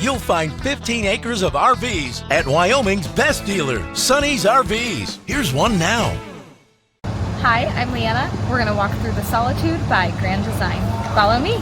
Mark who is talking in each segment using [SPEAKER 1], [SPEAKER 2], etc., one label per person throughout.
[SPEAKER 1] you'll find 15 acres of RVs at Wyoming's best dealer, Sonny's RVs. Here's one now.
[SPEAKER 2] Hi, I'm Leanna. We're going to walk through the Solitude by Grand Design. Follow me.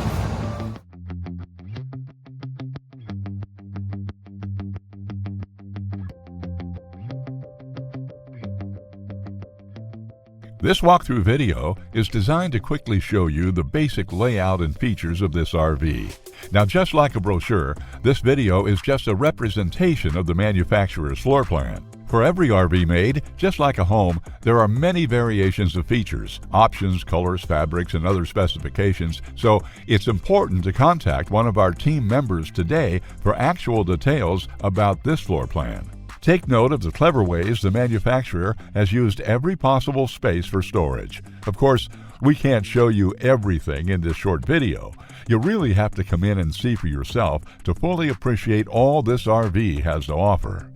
[SPEAKER 3] This walkthrough video is designed to quickly show you the basic layout and features of this RV. Now, just like a brochure, this video is just a representation of the manufacturer's floor plan. For every RV made, just like a home, there are many variations of features, options, colors, fabrics, and other specifications, so it's important to contact one of our team members today for actual details about this floor plan. Take note of the clever ways the manufacturer has used every possible space for storage. Of course, we can't show you everything in this short video. You really have to come in and see for yourself to fully appreciate all this RV has to offer.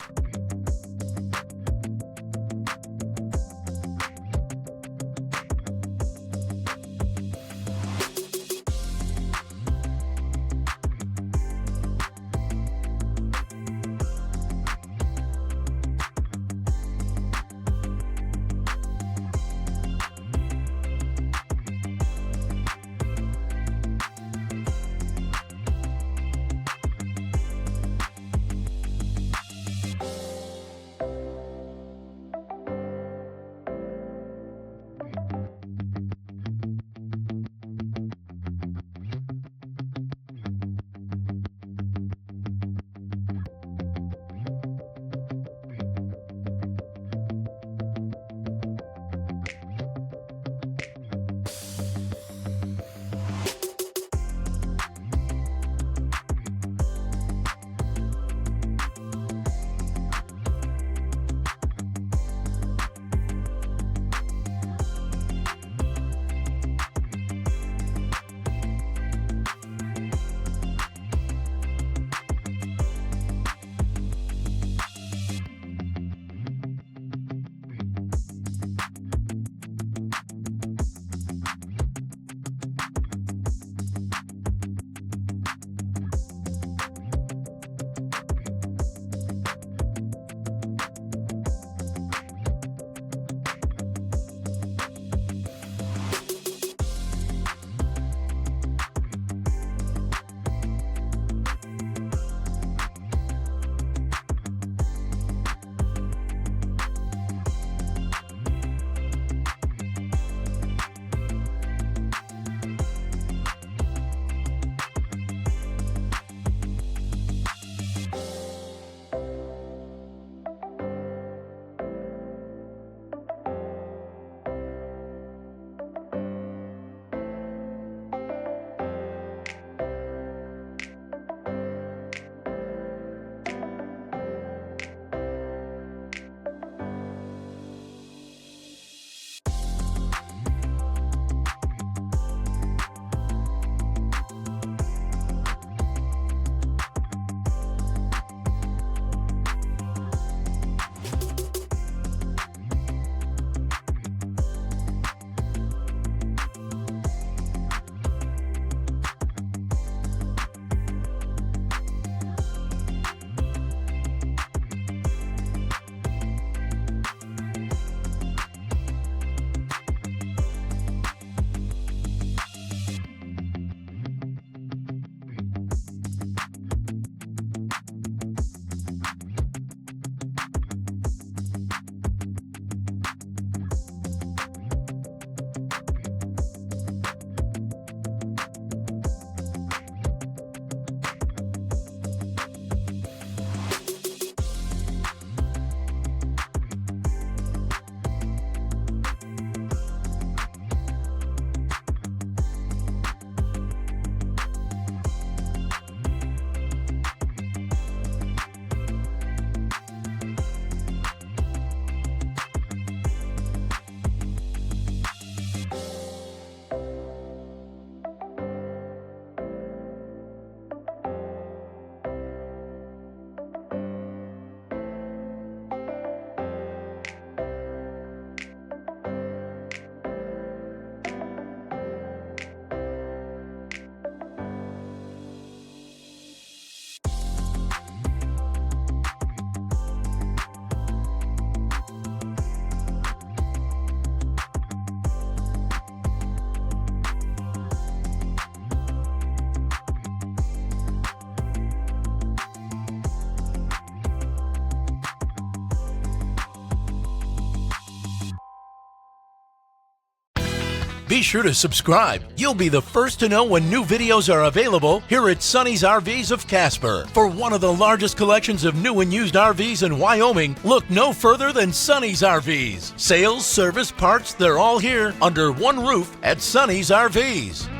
[SPEAKER 1] Be sure to subscribe. You'll be the first to know when new videos are available here at Sonny's RVs of Casper. For one of the largest collections of new and used RVs in Wyoming, look no further than Sonny's RVs. Sales, service, parts, they're all here under one roof at Sonny's RVs.